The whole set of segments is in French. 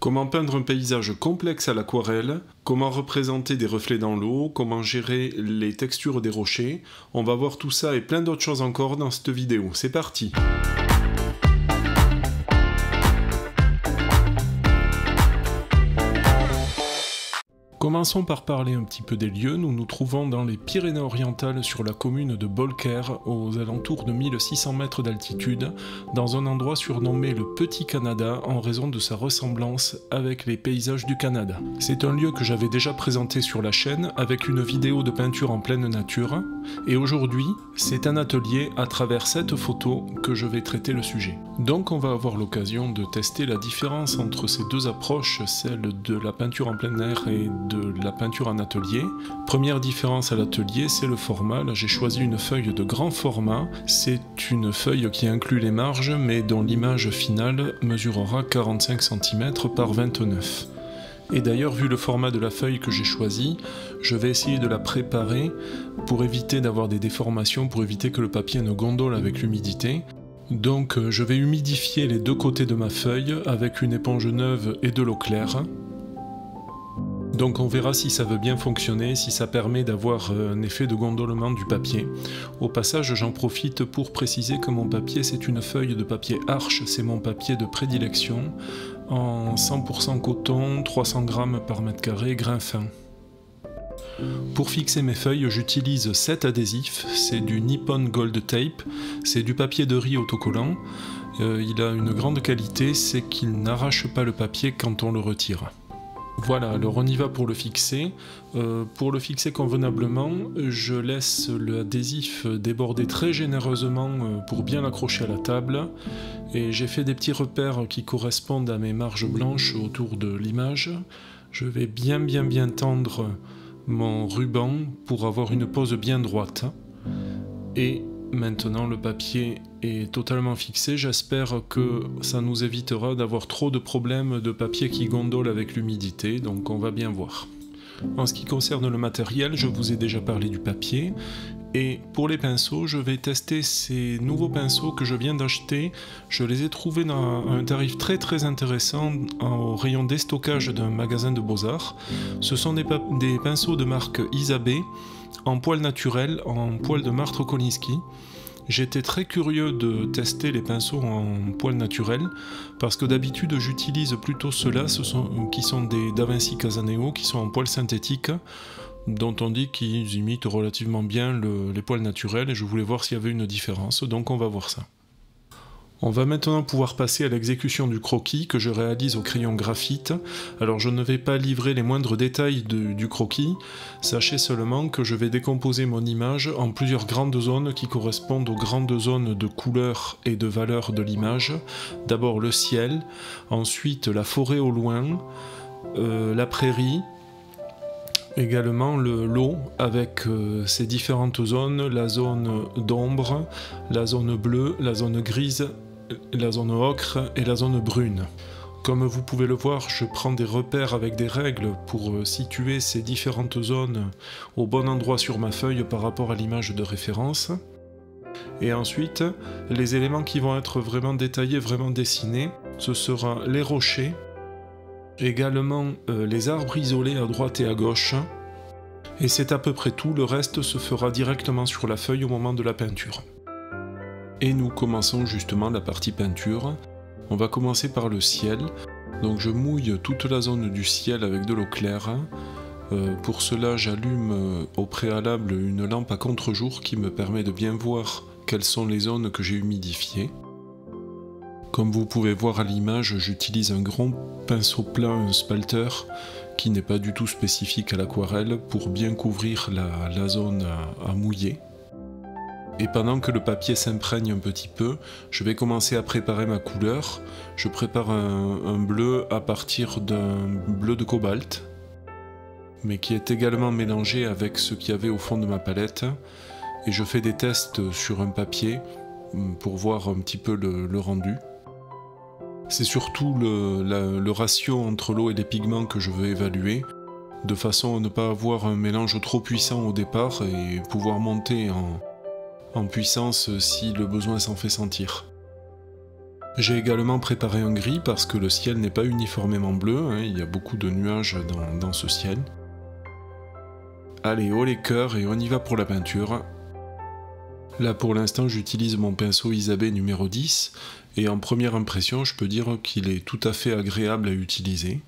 Comment peindre un paysage complexe à l'aquarelle, comment représenter des reflets dans l'eau, comment gérer les textures des rochers. On va voir tout ça et plein d'autres choses encore dans cette vidéo. C'est parti! Commençons par parler un petit peu des lieux. Nous nous trouvons dans les Pyrénées-Orientales sur la commune de Beaucaire, aux alentours de 1600 mètres d'altitude, dans un endroit surnommé le Petit Canada en raison de sa ressemblance avec les paysages du Canada. C'est un lieu que j'avais déjà présenté sur la chaîne avec une vidéo de peinture en pleine nature, et aujourd'hui c'est un atelier à travers cette photo que je vais traiter le sujet. Donc on va avoir l'occasion de tester la différence entre ces deux approches, celle de la peinture en plein air et de la peinture en atelier. Première différence à l'atelier, c'est le format. Là j'ai choisi une feuille de grand format. C'est une feuille qui inclut les marges mais dont l'image finale mesurera 45 cm par 29. Et d'ailleurs, vu le format de la feuille que j'ai choisi, je vais essayer de la préparer pour éviter d'avoir des déformations, pour éviter que le papier ne gondole avec l'humidité. Donc je vais humidifier les deux côtés de ma feuille avec une éponge neuve et de l'eau claire. Donc on verra si ça veut bien fonctionner, si ça permet d'avoir un effet de gondolement du papier. Au passage, j'en profite pour préciser que mon papier, c'est une feuille de papier Arches, c'est mon papier de prédilection, en 100% coton, 300 grammes par mètre carré, grain fin. Pour fixer mes feuilles, j'utilise 7 adhésifs, c'est du Nippon Gold Tape, c'est du papier de riz autocollant. Il a une grande qualité, c'est qu'il n'arrache pas le papier quand on le retire. Voilà, alors on y va pour le fixer. Pour le fixer convenablement, je laisse l'adhésif déborder très généreusement pour bien l'accrocher à la table. Et j'ai fait des petits repères qui correspondent à mes marges blanches autour de l'image. Je vais bien tendre mon ruban pour avoir une pose bien droite. Et maintenant le papier est totalement fixé, j'espère que ça nous évitera d'avoir trop de problèmes de papier qui gondole avec l'humidité, donc on va bien voir. En ce qui concerne le matériel, je vous ai déjà parlé du papier, et pour les pinceaux, je vais tester ces nouveaux pinceaux que je viens d'acheter. Je les ai trouvés à un tarif très intéressant au rayon déstockage d'un magasin de Beaux-Arts. Ce sont des pinceaux de marque Isabey, en poil naturel, en poil de martre Kolinsky. J'étais très curieux de tester les pinceaux en poil naturel parce que d'habitude j'utilise plutôt ceux-là qui sont des Da Vinci Casaneo, qui sont en poil synthétique, dont on dit qu'ils imitent relativement bien les poils naturels, et je voulais voir s'il y avait une différence, donc on va voir ça. On va maintenant pouvoir passer à l'exécution du croquis que je réalise au crayon graphite. Alors je ne vais pas livrer les moindres détails du croquis, sachez seulement que je vais décomposer mon image en plusieurs grandes zones qui correspondent aux grandes zones de couleur et de valeur de l'image. D'abord le ciel, ensuite la forêt au loin, la prairie, également l'eau avec ses différentes zones, la zone d'ombre, la zone bleue, la zone grise, la zone ocre et la zone brune. Comme vous pouvez le voir, je prends des repères avec des règles pour situer ces différentes zones au bon endroit sur ma feuille par rapport à l'image de référence. Et ensuite, les éléments qui vont être vraiment détaillés, vraiment dessinés, ce sera les rochers, également les arbres isolés à droite et à gauche. Et c'est à peu près tout, le reste se fera directement sur la feuille au moment de la peinture. Et nous commençons justement la partie peinture. On va commencer par le ciel. Donc je mouille toute la zone du ciel avec de l'eau claire. Pour cela, j'allume au préalable une lampe à contre-jour qui me permet de bien voir quelles sont les zones que j'ai humidifiées. Comme vous pouvez voir à l'image, j'utilise un grand pinceau plat, un spalter, qui n'est pas du tout spécifique à l'aquarelle, pour bien couvrir la zone à mouiller. Et pendant que le papier s'imprègne un petit peu, je vais commencer à préparer ma couleur. Je prépare un bleu à partir d'un bleu de cobalt, mais qui est également mélangé avec ce qu'il y avait au fond de ma palette. Et je fais des tests sur un papier pour voir un petit peu le rendu. C'est surtout le ratio entre l'eau et les pigments que je veux évaluer, de façon à ne pas avoir un mélange trop puissant au départ et pouvoir monter en puissance si le besoin s'en fait sentir. J'ai également préparé un gris parce que le ciel n'est pas uniformément bleu, hein, il y a beaucoup de nuages dans ce ciel. Allez, haut les cœurs et on y va pour la peinture. Là pour l'instant j'utilise mon pinceau Isabey numéro 10 et en première impression je peux dire qu'il est tout à fait agréable à utiliser.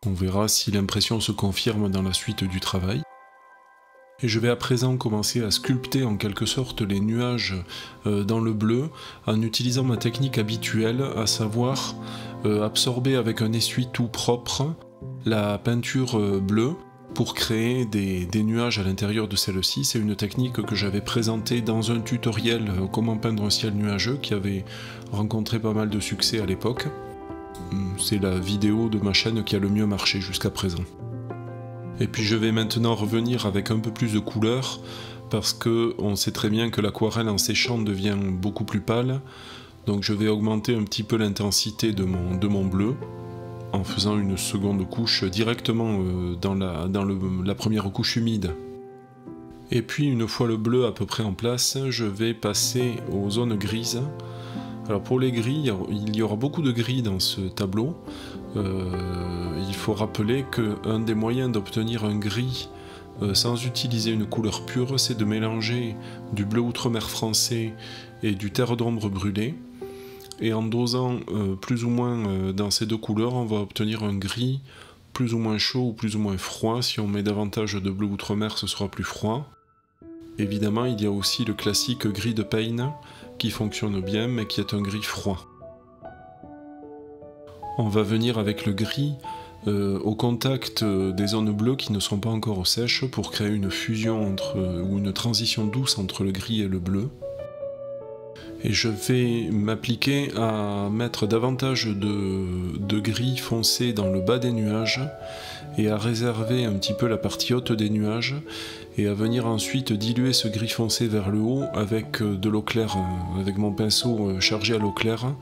On verra si l'impression se confirme dans la suite du travail. Et je vais à présent commencer à sculpter en quelque sorte les nuages dans le bleu en utilisant ma technique habituelle, à savoir absorber avec un essuie-tout propre la peinture bleue pour créer des nuages à l'intérieur de celle-ci. C'est une technique que j'avais présentée dans un tutoriel comment peindre un ciel nuageux qui avait rencontré pas mal de succès à l'époque. C'est la vidéo de ma chaîne qui a le mieux marché jusqu'à présent. Et puis je vais maintenant revenir avec un peu plus de couleur parce que on sait très bien que l'aquarelle en séchant devient beaucoup plus pâle. Donc je vais augmenter un petit peu l'intensité de mon bleu en faisant une seconde couche directement dans la première couche humide. Et puis une fois le bleu à peu près en place, je vais passer aux zones grises. Alors pour les gris, il y aura beaucoup de gris dans ce tableau. Il faut rappeler qu'un des moyens d'obtenir un gris sans utiliser une couleur pure, c'est de mélanger du bleu outre-mer français et du terre d'ombre brûlé. Et en dosant plus ou moins dans ces deux couleurs, on va obtenir un gris plus ou moins chaud ou plus ou moins froid. Si on met davantage de bleu outre-mer, ce sera plus froid. Évidemment, il y a aussi le classique gris de Payne qui fonctionne bien, mais qui est un gris froid. On va venir avec le gris au contact des zones bleues qui ne sont pas encore sèches pour créer une fusion ou une transition douce entre le gris et le bleu. Et je vais m'appliquer à mettre davantage de gris foncé dans le bas des nuages et à réserver un petit peu la partie haute des nuages et à venir ensuite diluer ce gris foncé vers le haut avec de l'eau claire, avec mon pinceau chargé à l'eau claire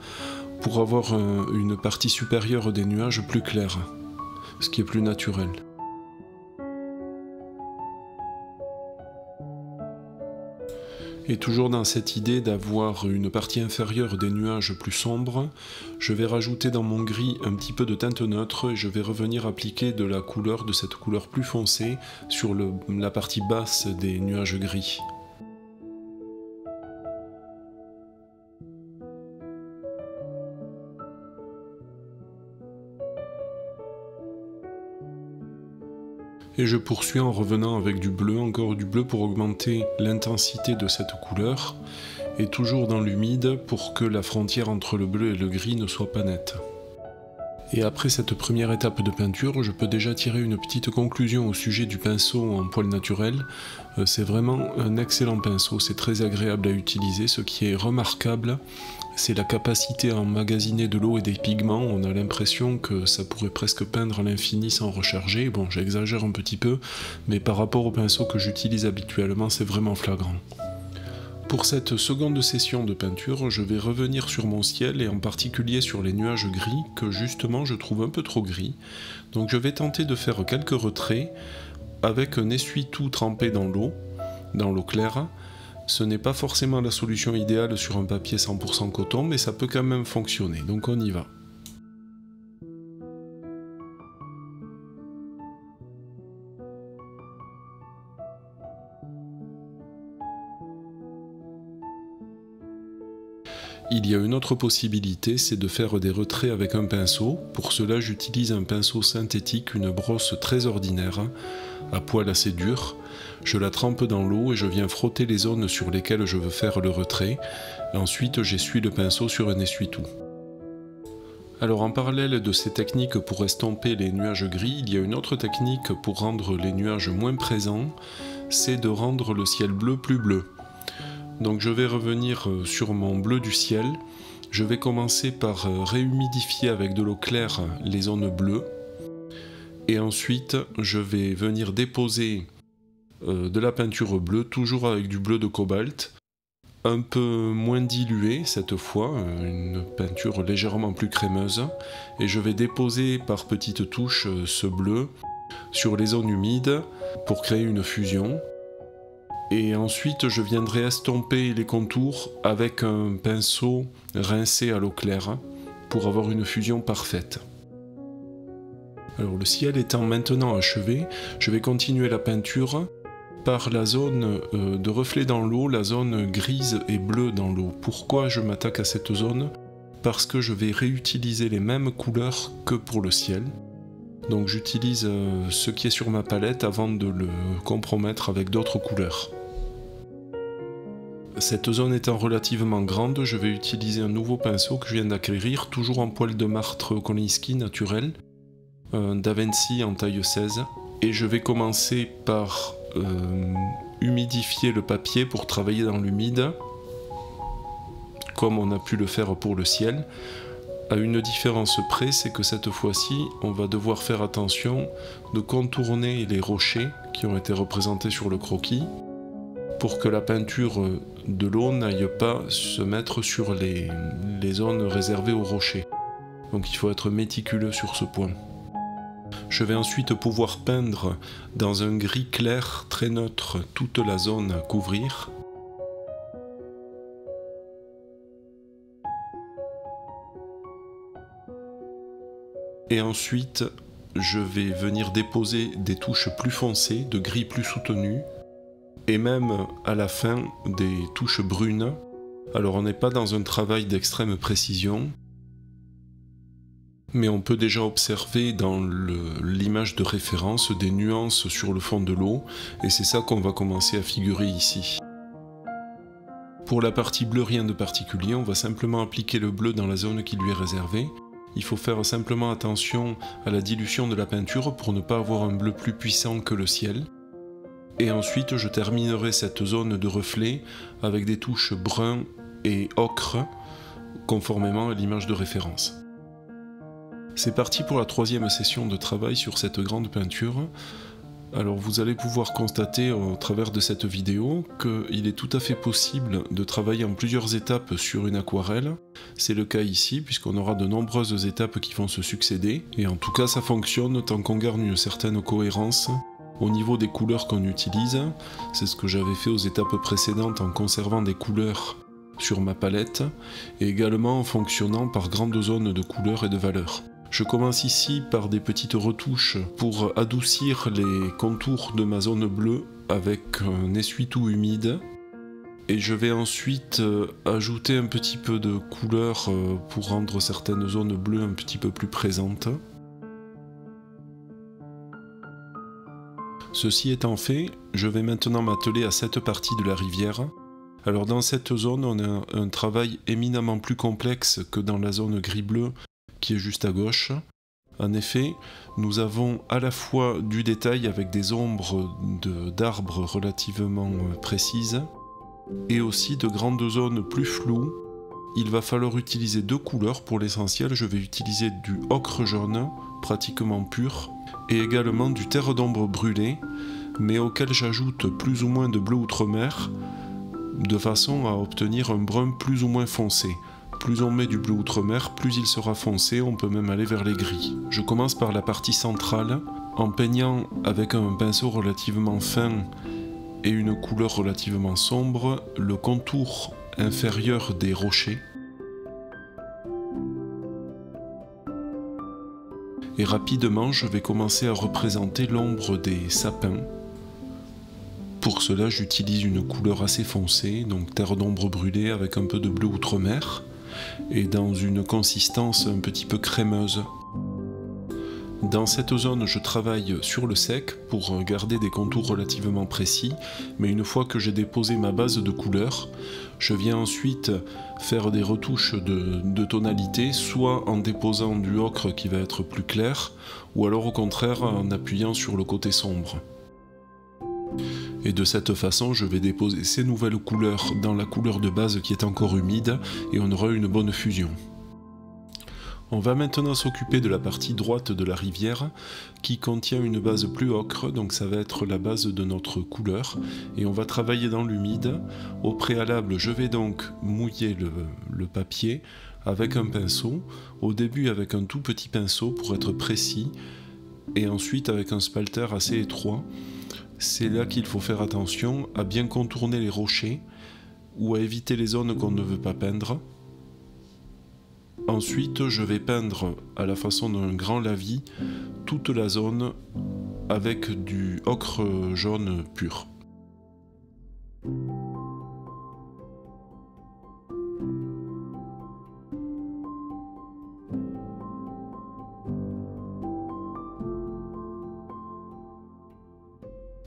pour avoir une partie supérieure des nuages plus claire, ce qui est plus naturel. Et toujours dans cette idée d'avoir une partie inférieure des nuages plus sombre, je vais rajouter dans mon gris un petit peu de teinte neutre et je vais revenir appliquer de cette couleur plus foncée sur la partie basse des nuages gris. Et je poursuis en revenant avec du bleu, encore du bleu pour augmenter l'intensité de cette couleur, et toujours dans l'humide pour que la frontière entre le bleu et le gris ne soit pas nette. Et après cette première étape de peinture, je peux déjà tirer une petite conclusion au sujet du pinceau en poil naturel. C'est vraiment un excellent pinceau, c'est très agréable à utiliser. Ce qui est remarquable, c'est la capacité à emmagasiner de l'eau et des pigments. On a l'impression que ça pourrait presque peindre à l'infini sans recharger. Bon, j'exagère un petit peu, mais par rapport au pinceau que j'utilise habituellement, c'est vraiment flagrant. Pour cette seconde session de peinture, je vais revenir sur mon ciel et en particulier sur les nuages gris que justement je trouve un peu trop gris. Donc je vais tenter de faire quelques retraits avec un essuie-tout trempé dans l'eau claire. Ce n'est pas forcément la solution idéale sur un papier 100% coton, mais ça peut quand même fonctionner, donc on y va. Il y a une autre possibilité, c'est de faire des retraits avec un pinceau. Pour cela, j'utilise un pinceau synthétique, une brosse très ordinaire, à poil assez dur. Je la trempe dans l'eau et je viens frotter les zones sur lesquelles je veux faire le retrait. Ensuite, j'essuie le pinceau sur un essuie-tout. Alors en parallèle de ces techniques pour estomper les nuages gris, il y a une autre technique pour rendre les nuages moins présents, c'est de rendre le ciel bleu plus bleu. Donc je vais revenir sur mon bleu du ciel. Je vais commencer par réhumidifier avec de l'eau claire les zones bleues. Et ensuite, je vais venir déposer de la peinture bleue, toujours avec du bleu de cobalt, un peu moins dilué cette fois, une peinture légèrement plus crémeuse. Et je vais déposer par petites touches ce bleu sur les zones humides pour créer une fusion. Et ensuite je viendrai estomper les contours avec un pinceau rincé à l'eau claire pour avoir une fusion parfaite. Alors le ciel étant maintenant achevé, je vais continuer la peinture par la zone de reflet dans l'eau, la zone grise et bleue dans l'eau. Pourquoi je m'attaque à cette zone? Parce que je vais réutiliser les mêmes couleurs que pour le ciel. Donc j'utilise ce qui est sur ma palette avant de le compromettre avec d'autres couleurs. Cette zone étant relativement grande, je vais utiliser un nouveau pinceau que je viens d'acquérir, toujours en poil de martre Koliński naturel, d'Avency en taille 16. Et je vais commencer par humidifier le papier pour travailler dans l'humide, comme on a pu le faire pour le ciel. À une différence près, c'est que cette fois-ci, on va devoir faire attention de contourner les rochers qui ont été représentés sur le croquis pour que la peinture de l'eau n'aille pas se mettre sur les zones réservées aux rochers. Donc il faut être méticuleux sur ce point. Je vais ensuite pouvoir peindre dans un gris clair très neutre toute la zone à couvrir. Et ensuite, je vais venir déposer des touches plus foncées, de gris plus soutenu, et même à la fin des touches brunes. Alors on n'est pas dans un travail d'extrême précision, mais on peut déjà observer dans l'image de référence des nuances sur le fond de l'eau, et c'est ça qu'on va commencer à figurer ici. Pour la partie bleue, rien de particulier, on va simplement appliquer le bleu dans la zone qui lui est réservée. Il faut faire simplement attention à la dilution de la peinture pour ne pas avoir un bleu plus puissant que le ciel. Et ensuite, je terminerai cette zone de reflet avec des touches brun et ocre, conformément à l'image de référence. C'est parti pour la troisième session de travail sur cette grande peinture. Alors vous allez pouvoir constater au travers de cette vidéo qu'il est tout à fait possible de travailler en plusieurs étapes sur une aquarelle. C'est le cas ici puisqu'on aura de nombreuses étapes qui vont se succéder. Et en tout cas ça fonctionne tant qu'on garde une certaine cohérence au niveau des couleurs qu'on utilise. C'est ce que j'avais fait aux étapes précédentes en conservant des couleurs sur ma palette et également en fonctionnant par grandes zones de couleurs et de valeurs. Je commence ici par des petites retouches pour adoucir les contours de ma zone bleue avec un essuie-tout humide. Et je vais ensuite ajouter un petit peu de couleur pour rendre certaines zones bleues un petit peu plus présentes. Ceci étant fait, je vais maintenant m'atteler à cette partie de la rivière. Alors dans cette zone, on a un travail éminemment plus complexe que dans la zone gris-bleu qui est juste à gauche. En effet, nous avons à la fois du détail avec des ombres d'arbres relativement précises et aussi de grandes zones plus floues. Il va falloir utiliser deux couleurs pour l'essentiel. Je vais utiliser du ocre jaune, pratiquement pur, et également du terre d'ombre brûlé, mais auquel j'ajoute plus ou moins de bleu outre-mer, de façon à obtenir un brun plus ou moins foncé. Plus on met du bleu outre-mer, plus il sera foncé, on peut même aller vers les gris. Je commence par la partie centrale, en peignant avec un pinceau relativement fin et une couleur relativement sombre, le contour inférieur des rochers. Et rapidement, je vais commencer à représenter l'ombre des sapins. Pour cela, j'utilise une couleur assez foncée, donc terre d'ombre brûlée avec un peu de bleu outre-mer, et dans une consistance un petit peu crémeuse. Dans cette zone, je travaille sur le sec pour garder des contours relativement précis, mais une fois que j'ai déposé ma base de couleurs, je viens ensuite faire des retouches de tonalité, soit en déposant du ocre qui va être plus clair, ou alors au contraire en appuyant sur le côté sombre. Et de cette façon, je vais déposer ces nouvelles couleurs dans la couleur de base qui est encore humide, et on aura une bonne fusion. On va maintenant s'occuper de la partie droite de la rivière qui contient une base plus ocre, donc ça va être la base de notre couleur, et on va travailler dans l'humide. Au préalable, je vais donc mouiller le papier avec un pinceau, au début avec un tout petit pinceau pour être précis, et ensuite avec un spalter assez étroit, C'est là qu'il faut faire attention à bien contourner les rochers ou à éviter les zones qu'on ne veut pas peindre. Ensuite, je vais peindre à la façon d'un grand lavis toute la zone avec du ocre jaune pur.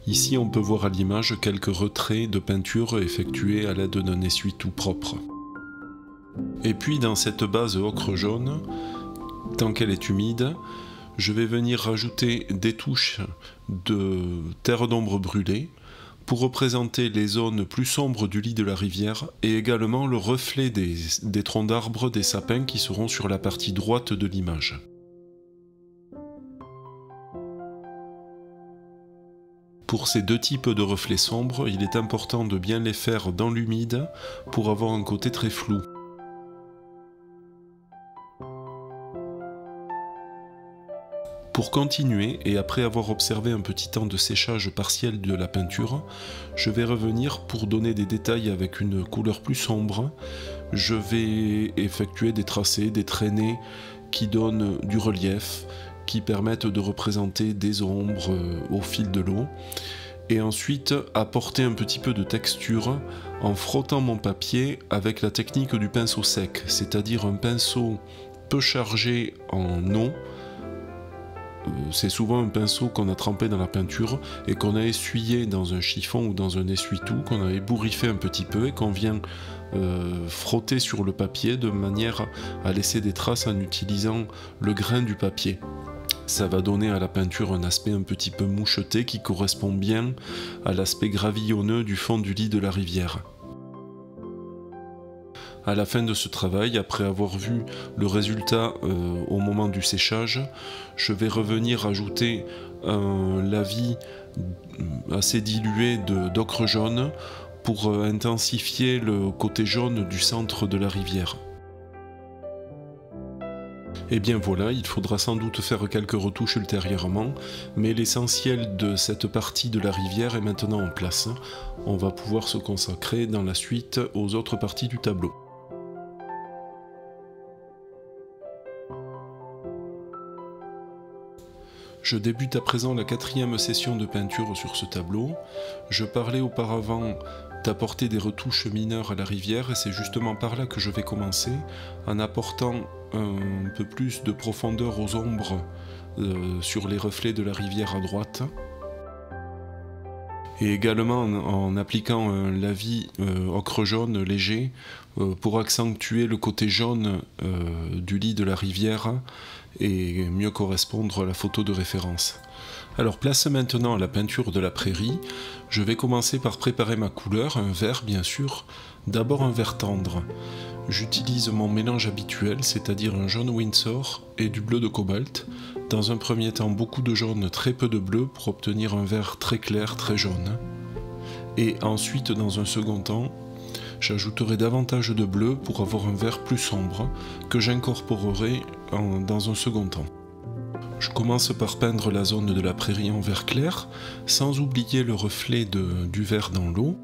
Ici, on peut voir à l'image quelques retraits de peinture effectués à l'aide d'un essuie-tout propre. Et puis dans cette base ocre jaune, tant qu'elle est humide, je vais venir rajouter des touches de terre d'ombre brûlée pour représenter les zones plus sombres du lit de la rivière et également le reflet des troncs d'arbres, des sapins qui seront sur la partie droite de l'image. Pour ces deux types de reflets sombres, il est important de bien les faire dans l'humide pour avoir un côté très flou. Pour continuer, et après avoir observé un petit temps de séchage partiel de la peinture, je vais revenir pour donner des détails avec une couleur plus sombre. Je vais effectuer des tracés, des traînées qui donnent du relief, qui permettent de représenter des ombres au fil de l'eau. Et ensuite apporter un petit peu de texture en frottant mon papier avec la technique du pinceau sec, c'est-à-dire un pinceau peu chargé en eau. C'est souvent un pinceau qu'on a trempé dans la peinture et qu'on a essuyé dans un chiffon ou dans un essuie-tout, qu'on a ébouriffé un petit peu et qu'on vient frotter sur le papier de manière à laisser des traces en utilisant le grain du papier. Ça va donner à la peinture un aspect un petit peu moucheté qui correspond bien à l'aspect gravillonneux du fond du lit de la rivière. À la fin de ce travail, après avoir vu le résultat au moment du séchage, je vais revenir ajouter un lavis assez dilué d'ocre jaune pour intensifier le côté jaune du centre de la rivière. Et bien voilà, il faudra sans doute faire quelques retouches ultérieurement, mais l'essentiel de cette partie de la rivière est maintenant en place. On va pouvoir se consacrer dans la suite aux autres parties du tableau. Je débute à présent la 4e session de peinture sur ce tableau. Je parlais auparavant d'apporter des retouches mineures à la rivière et c'est justement par là que je vais commencer, en apportant un peu plus de profondeur aux ombres sur les reflets de la rivière à droite. Et également en appliquant un lavis ocre jaune léger pour accentuer le côté jaune du lit de la rivière et mieux correspondre à la photo de référence. Alors place maintenant à la peinture de la prairie. Je vais commencer par préparer ma couleur, un vert bien sûr, d'abord un vert tendre. J'utilise mon mélange habituel, c'est-à-dire un jaune Winsor et du bleu de cobalt. Dans un premier temps, beaucoup de jaune, très peu de bleu pour obtenir un vert très clair, très jaune. Et ensuite, dans un second temps, j'ajouterai davantage de bleu pour avoir un vert plus sombre que j'incorporerai dans un second temps. Je commence par peindre la zone de la prairie en vert clair, sans oublier le reflet du vert dans l'eau.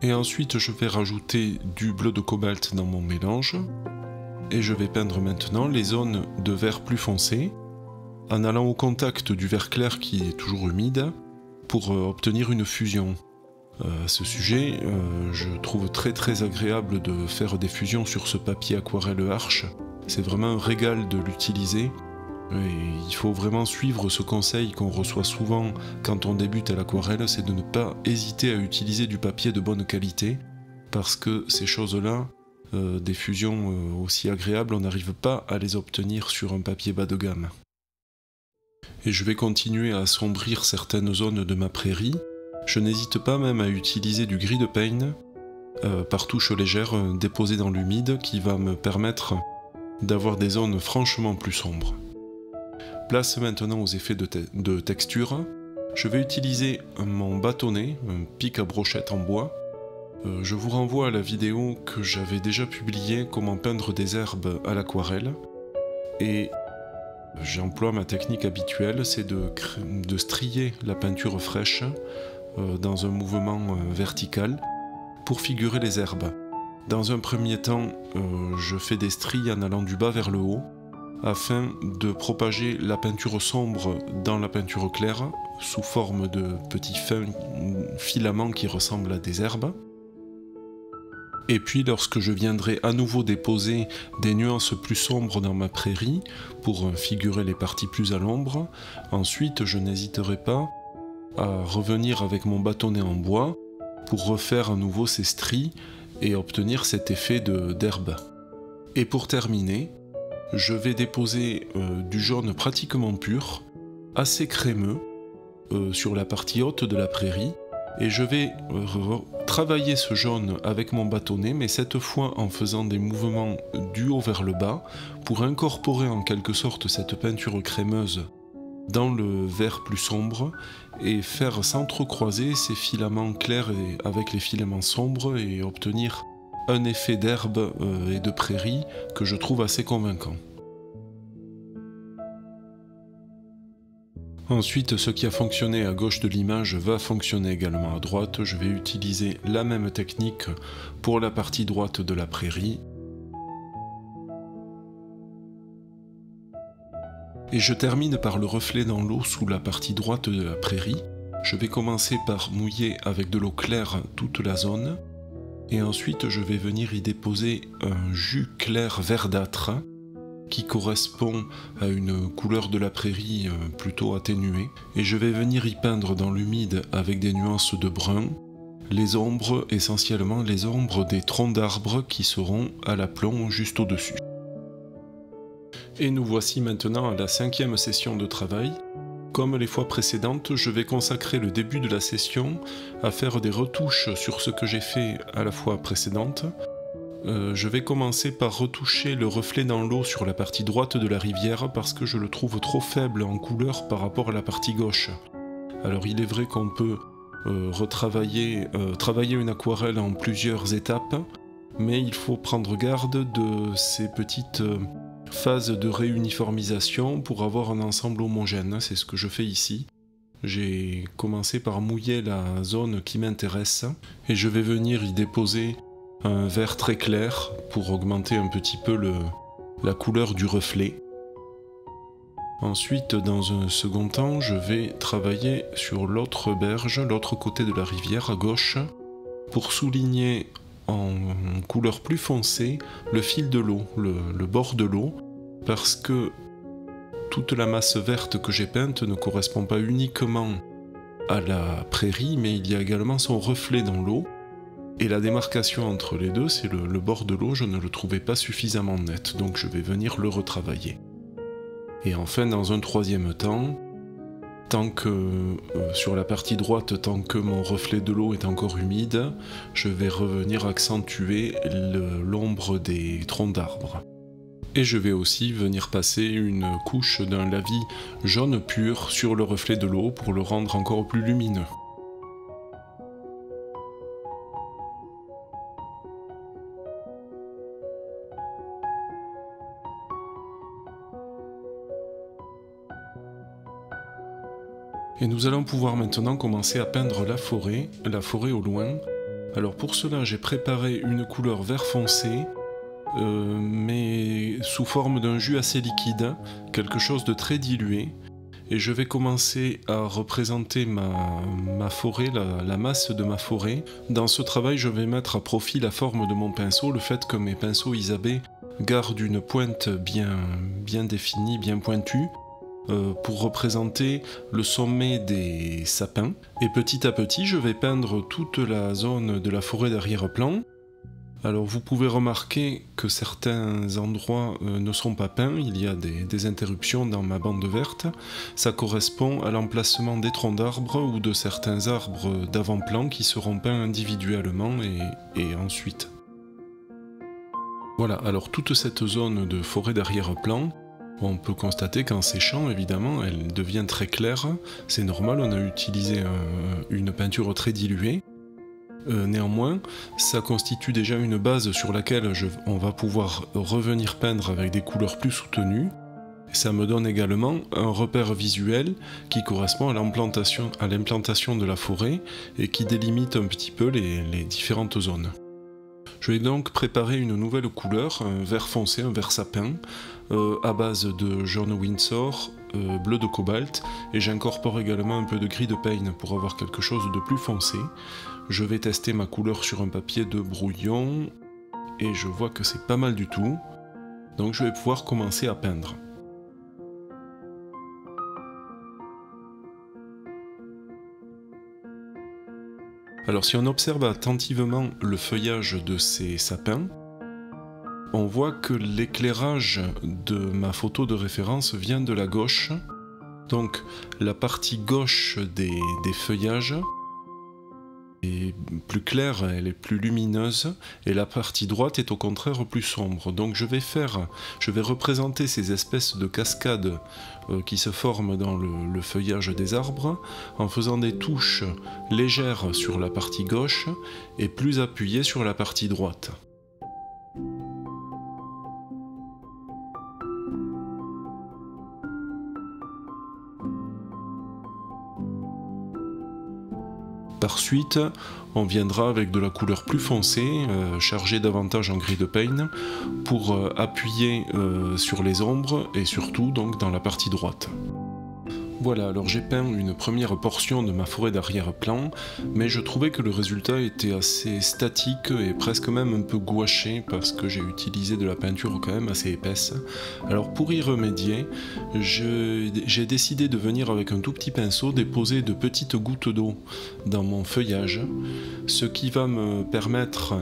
Et ensuite, je vais rajouter du bleu de cobalt dans mon mélange. Et je vais peindre maintenant les zones de vert plus foncé, en allant au contact du vert clair qui est toujours humide, pour obtenir une fusion. À ce sujet, je trouve très agréable de faire des fusions sur ce papier aquarelle Arches. C'est vraiment un régal de l'utiliser. Et il faut vraiment suivre ce conseil qu'on reçoit souvent quand on débute à l'aquarelle, c'est de ne pas hésiter à utiliser du papier de bonne qualité, parce que ces choses-là, des fusions aussi agréables, on n'arrive pas à les obtenir sur un papier bas de gamme. Et je vais continuer à assombrir certaines zones de ma prairie. Je n'hésite pas même à utiliser du gris de Payne par touche légère déposée dans l'humide qui va me permettre d'avoir des zones franchement plus sombres. Place maintenant aux effets de texture. Je vais utiliser mon bâtonnet, un pic à brochette en bois. Je vous renvoie à la vidéo que j'avais déjà publiée, comment peindre des herbes à l'aquarelle. Et J'emploie ma technique habituelle, c'est de strier la peinture fraîche dans un mouvement vertical pour figurer les herbes. Dans un premier temps, je fais des stries en allant du bas vers le haut afin de propager la peinture sombre dans la peinture claire sous forme de petits fins filaments qui ressemblent à des herbes. Et puis lorsque je viendrai à nouveau déposer des nuances plus sombres dans ma prairie pour figurer les parties plus à l'ombre, ensuite je n'hésiterai pas à revenir avec mon bâtonnet en bois pour refaire à nouveau ces stries et obtenir cet effet d'herbe. Et pour terminer, je vais déposer du jaune pratiquement pur, assez crémeux, sur la partie haute de la prairie, et je vais travailler ce jaune avec mon bâtonnet, mais cette fois en faisant des mouvements du haut vers le bas, pour incorporer en quelque sorte cette peinture crémeuse dans le vert plus sombre, et faire s'entrecroiser ces filaments clairs avec les filaments sombres, et obtenir un effet d'herbe et de prairie que je trouve assez convaincant. Ensuite, ce qui a fonctionné à gauche de l'image va fonctionner également à droite. Je vais utiliser la même technique pour la partie droite de la prairie. Et je termine par le reflet dans l'eau sous la partie droite de la prairie. Je vais commencer par mouiller avec de l'eau claire toute la zone. Et ensuite, je vais venir y déposer un jus clair verdâtre qui correspond à une couleur de la prairie plutôt atténuée. Et je vais venir y peindre dans l'humide avec des nuances de brun, les ombres, essentiellement les ombres des troncs d'arbres qui seront à l'aplomb juste au-dessus. Et nous voici maintenant à la 5e session de travail. Comme les fois précédentes, je vais consacrer le début de la session à faire des retouches sur ce que j'ai fait à la fois précédente. Je vais commencer par retoucher le reflet dans l'eau sur la partie droite de la rivière parce que je le trouve trop faible en couleur par rapport à la partie gauche. Alors il est vrai qu'on peut travailler une aquarelle en plusieurs étapes, mais il faut prendre garde de ces petites phases de réuniformisation pour avoir un ensemble homogène. C'est ce que je fais ici. J'ai commencé par mouiller la zone qui m'intéresse et je vais venir y déposer un vert très clair pour augmenter un petit peu la couleur du reflet. Ensuite, dans un second temps, je vais travailler sur l'autre berge, l'autre côté de la rivière à gauche, pour souligner en couleur plus foncée le fil de l'eau, le bord de l'eau, parce que toute la masse verte que j'ai peinte ne correspond pas uniquement à la prairie, mais il y a également son reflet dans l'eau. Et la démarcation entre les deux, c'est le bord de l'eau, je ne le trouvais pas suffisamment net, donc je vais venir le retravailler. Et enfin, dans un troisième temps, sur la partie droite, tant que mon reflet de l'eau est encore humide, je vais revenir accentuer l'ombre des troncs d'arbres. Et je vais aussi venir passer une couche d'un lavis jaune pur sur le reflet de l'eau pour le rendre encore plus lumineux. Et nous allons pouvoir maintenant commencer à peindre la forêt au loin. Alors pour cela, j'ai préparé une couleur vert foncé, mais sous forme d'un jus assez liquide, quelque chose de très dilué. Et je vais commencer à représenter ma forêt, la masse de ma forêt. Dans ce travail, je vais mettre à profit la forme de mon pinceau, le fait que mes pinceaux Isabey gardent une pointe bien définie, bien pointue, pour représenter le sommet des sapins. Et petit à petit, je vais peindre toute la zone de la forêt d'arrière-plan. Alors vous pouvez remarquer que certains endroits ne sont pas peints, il y a des interruptions dans ma bande verte. Ça correspond à l'emplacement des troncs d'arbres ou de certains arbres d'avant-plan qui seront peints individuellement et ensuite. Voilà, alors toute cette zone de forêt d'arrière-plan, on peut constater qu'en séchant, évidemment, elle devient très claire. C'est normal, on a utilisé une peinture très diluée. Néanmoins, ça constitue déjà une base sur laquelle on va pouvoir revenir peindre avec des couleurs plus soutenues. Ça me donne également un repère visuel qui correspond à l'implantation de la forêt et qui délimite un petit peu les différentes zones. Je vais donc préparer une nouvelle couleur, un vert foncé, un vert sapin, à base de jaune Windsor, bleu de cobalt, et j'incorpore également un peu de gris de Payne pour avoir quelque chose de plus foncé. Je vais tester ma couleur sur un papier de brouillon, et je vois que c'est pas mal du tout, donc je vais pouvoir commencer à peindre. Alors si on observe attentivement le feuillage de ces sapins, on voit que l'éclairage de ma photo de référence vient de la gauche. Donc la partie gauche des feuillages est plus claire, elle est plus lumineuse, et la partie droite est au contraire plus sombre. Donc je vais représenter ces espèces de cascades qui se forment dans le feuillage des arbres en faisant des touches légères sur la partie gauche et plus appuyées sur la partie droite. Par suite, on viendra avec de la couleur plus foncée, chargée davantage en gris de Payne, pour appuyer sur les ombres et surtout donc dans la partie droite. Voilà, alors j'ai peint une première portion de ma forêt d'arrière-plan, mais je trouvais que le résultat était assez statique et presque même un peu gouaché parce que j'ai utilisé de la peinture quand même assez épaisse. Alors pour y remédier, j'ai décidé de venir avec un tout petit pinceau déposer de petites gouttes d'eau dans mon feuillage, ce qui va me permettre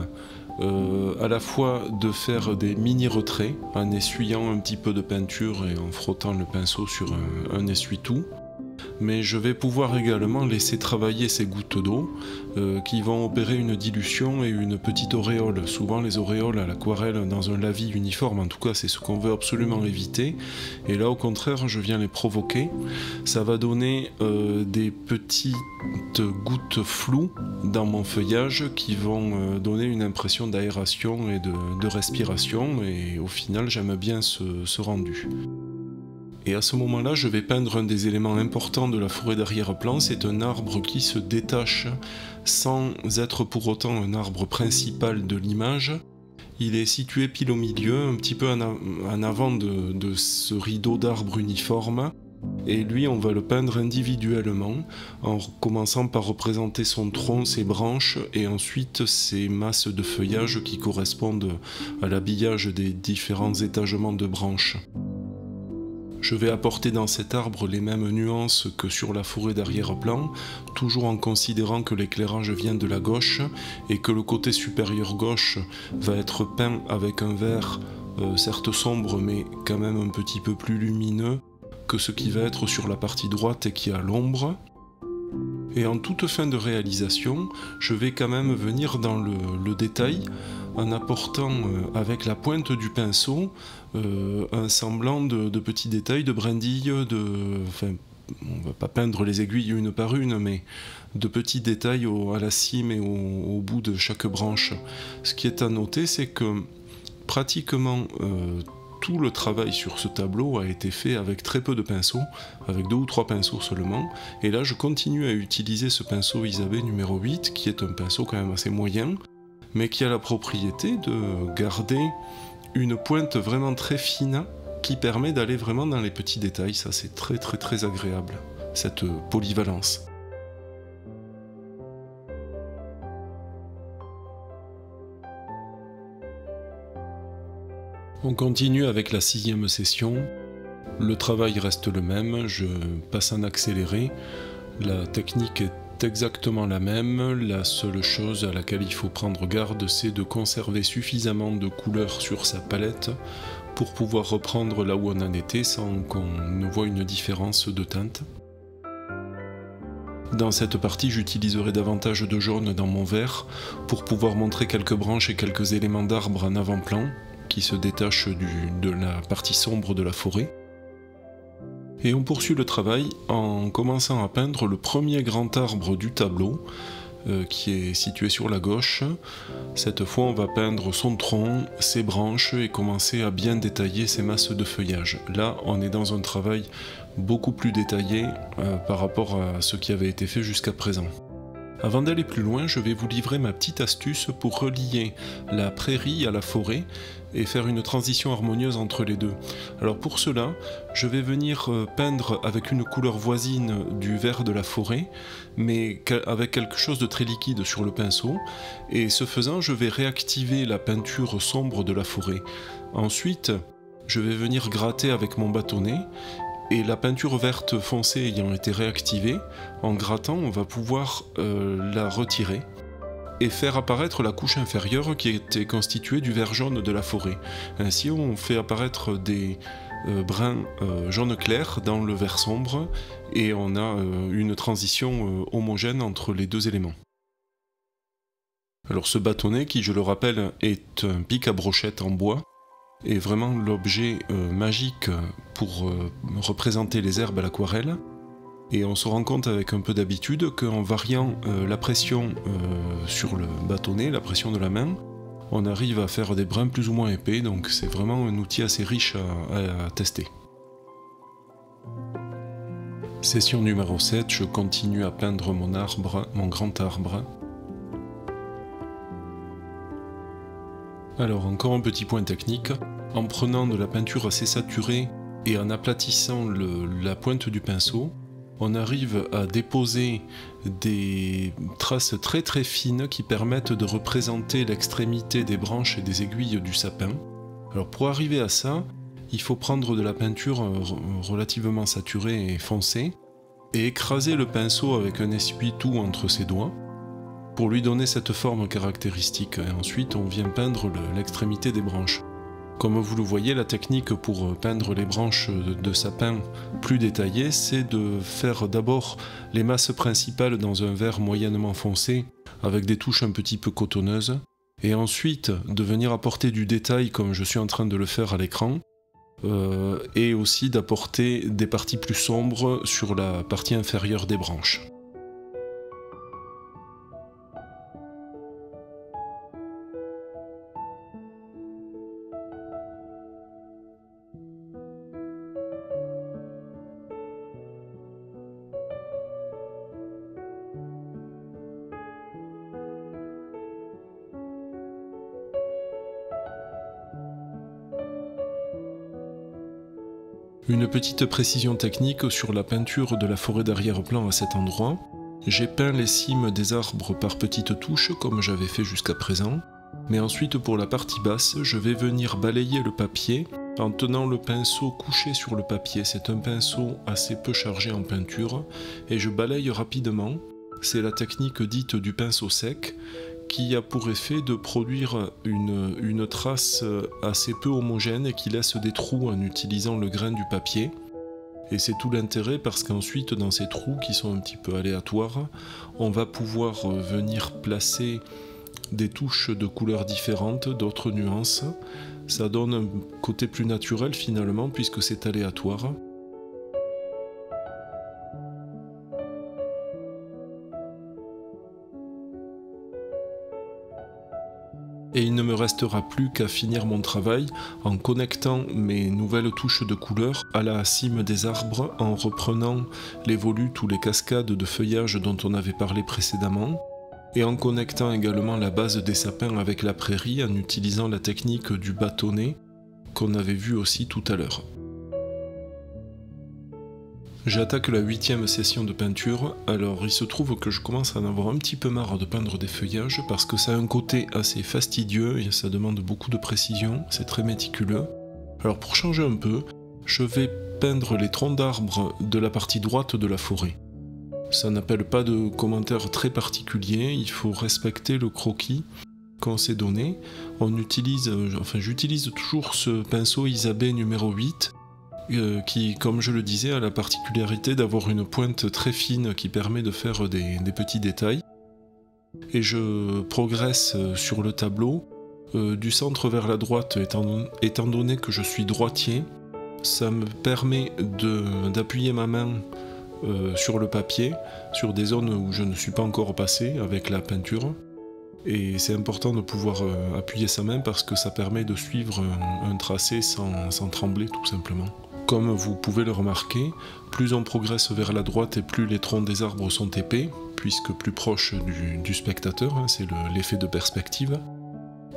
à la fois de faire des mini-retraits en essuyant un petit peu de peinture et en frottant le pinceau sur un essuie-tout, mais je vais pouvoir également laisser travailler ces gouttes d'eau qui vont opérer une dilution et une petite auréole. Souvent les auréoles à l'aquarelle dans un lavis uniforme, en tout cas c'est ce qu'on veut absolument éviter, et là au contraire je viens les provoquer. Ça va donner des petites gouttes floues dans mon feuillage qui vont donner une impression d'aération et de respiration, et au final j'aime bien ce rendu. Et à ce moment-là, je vais peindre un des éléments importants de la forêt d'arrière-plan. C'est un arbre qui se détache sans être pour autant un arbre principal de l'image. Il est situé pile au milieu, un petit peu en avant de ce rideau d'arbres uniforme. Et lui, on va le peindre individuellement, en commençant par représenter son tronc, ses branches, et ensuite ses masses de feuillage qui correspondent à l'habillage des différents étagements de branches. Je vais apporter dans cet arbre les mêmes nuances que sur la forêt d'arrière-plan, toujours en considérant que l'éclairage vient de la gauche et que le côté supérieur gauche va être peint avec un vert certes sombre mais quand même un petit peu plus lumineux que ce qui va être sur la partie droite et qui a l'ombre. Et en toute fin de réalisation, je vais quand même venir dans le détail en apportant avec la pointe du pinceau un semblant de petits détails, de brindilles, enfin, on ne va pas peindre les aiguilles une par une, mais de petits détails à la cime et au bout de chaque branche. Ce qui est à noter, c'est que pratiquement tout le travail sur ce tableau a été fait avec très peu de pinceaux, avec 2 ou 3 pinceaux seulement, et là je continue à utiliser ce pinceau Isabey numéro 8, qui est un pinceau quand même assez moyen, mais qui a la propriété de garder une pointe vraiment très fine, qui permet d'aller vraiment dans les petits détails. Ça c'est très très très agréable, cette polyvalence. On continue avec la 6e session. Le travail reste le même, je passe en accéléré. La technique est exactement la même. La seule chose à laquelle il faut prendre garde, c'est de conserver suffisamment de couleurs sur sa palette pour pouvoir reprendre là où on en était sans qu'on ne voit une différence de teinte. Dans cette partie, j'utiliserai davantage de jaune dans mon vert pour pouvoir montrer quelques branches et quelques éléments d'arbres en avant-plan qui se détachent de la partie sombre de la forêt. Et on poursuit le travail en commençant à peindre le premier grand arbre du tableau, qui est situé sur la gauche. Cette fois on va peindre son tronc, ses branches et commencer à bien détailler ses masses de feuillage. Là on est dans un travail beaucoup plus détaillé par rapport à ce qui avait été fait jusqu'à présent. Avant d'aller plus loin, je vais vous livrer ma petite astuce pour relier la prairie à la forêt et faire une transition harmonieuse entre les deux. Alors pour cela, je vais venir peindre avec une couleur voisine du vert de la forêt, mais avec quelque chose de très liquide sur le pinceau, et ce faisant, je vais réactiver la peinture sombre de la forêt. Ensuite, je vais venir gratter avec mon bâtonnet, et la peinture verte foncée ayant été réactivée, en grattant, on va pouvoir la retirer et faire apparaître la couche inférieure qui était constituée du vert jaune de la forêt. Ainsi, on fait apparaître des brins jaune clair dans le vert sombre et on a une transition homogène entre les deux éléments. Alors ce bâtonnet, qui je le rappelle est un pic à brochette en bois, est vraiment l'objet magique pour représenter les herbes à l'aquarelle. Et on se rend compte avec un peu d'habitude qu'en variant la pression sur le bâtonnet, la pression de la main, on arrive à faire des brins plus ou moins épais, donc c'est vraiment un outil assez riche à tester. Session numéro 7, je continue à peindre mon arbre, mon grand arbre. Alors encore un petit point technique, en prenant de la peinture assez saturée et en aplatissant la pointe du pinceau, on arrive à déposer des traces très très fines qui permettent de représenter l'extrémité des branches et des aiguilles du sapin. Alors pour arriver à ça, il faut prendre de la peinture relativement saturée et foncée et écraser le pinceau avec un essuie-tout entre ses doigts pour lui donner cette forme caractéristique, et ensuite on vient peindre l'extrémité des branches. Comme vous le voyez, la technique pour peindre les branches de sapin plus détaillées, c'est de faire d'abord les masses principales dans un vert moyennement foncé, avec des touches un petit peu cotonneuses, et ensuite de venir apporter du détail comme je suis en train de le faire à l'écran, et aussi d'apporter des parties plus sombres sur la partie inférieure des branches. Une petite précision technique sur la peinture de la forêt d'arrière-plan à cet endroit. J'ai peint les cimes des arbres par petites touches comme j'avais fait jusqu'à présent, mais ensuite pour la partie basse, je vais venir balayer le papier en tenant le pinceau couché sur le papier. C'est un pinceau assez peu chargé en peinture et je balaye rapidement. C'est la technique dite du pinceau sec qui a pour effet de produire une trace assez peu homogène et qui laisse des trous en utilisant le grain du papier. Et c'est tout l'intérêt parce qu'ensuite dans ces trous qui sont un petit peu aléatoires, on va pouvoir venir placer des touches de couleurs différentes, d'autres nuances. Ça donne un côté plus naturel finalement puisque c'est aléatoire. Et il ne me restera plus qu'à finir mon travail en connectant mes nouvelles touches de couleurs à la cime des arbres en reprenant les volutes ou les cascades de feuillage dont on avait parlé précédemment et en connectant également la base des sapins avec la prairie en utilisant la technique du bâtonnet qu'on avait vu aussi tout à l'heure. J'attaque la 8e session de peinture, alors il se trouve que je commence à en avoir un petit peu marre de peindre des feuillages parce que ça a un côté assez fastidieux et ça demande beaucoup de précision, c'est très méticuleux. Alors pour changer un peu, je vais peindre les troncs d'arbres de la partie droite de la forêt. Ça n'appelle pas de commentaires très particuliers, il faut respecter le croquis qu'on s'est donné. J'utilise toujours ce pinceau Isabey numéro 8 qui, comme je le disais, a la particularité d'avoir une pointe très fine qui permet de faire des petits détails. Et je progresse sur le tableau du centre vers la droite, étant donné que je suis droitier, ça me permet d'appuyer ma main sur le papier, sur des zones où je ne suis pas encore passé avec la peinture. Et c'est important de pouvoir appuyer sa main parce que ça permet de suivre un tracé sans trembler tout simplement. Comme vous pouvez le remarquer, plus on progresse vers la droite et plus les troncs des arbres sont épais, puisque plus proches du spectateur, hein, c'est l'effet de perspective.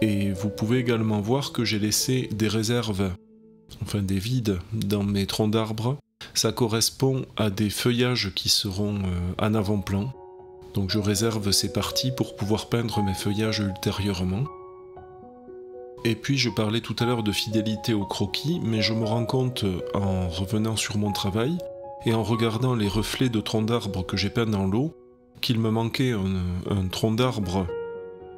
Et vous pouvez également voir que j'ai laissé des réserves, enfin des vides dans mes troncs d'arbres. Ça correspond à des feuillages qui seront en avant-plan. Donc je réserve ces parties pour pouvoir peindre mes feuillages ultérieurement. Et puis je parlais tout à l'heure de fidélité au croquis, mais je me rends compte en revenant sur mon travail et en regardant les reflets de troncs d'arbres que j'ai peints dans l'eau, qu'il me manquait un tronc d'arbre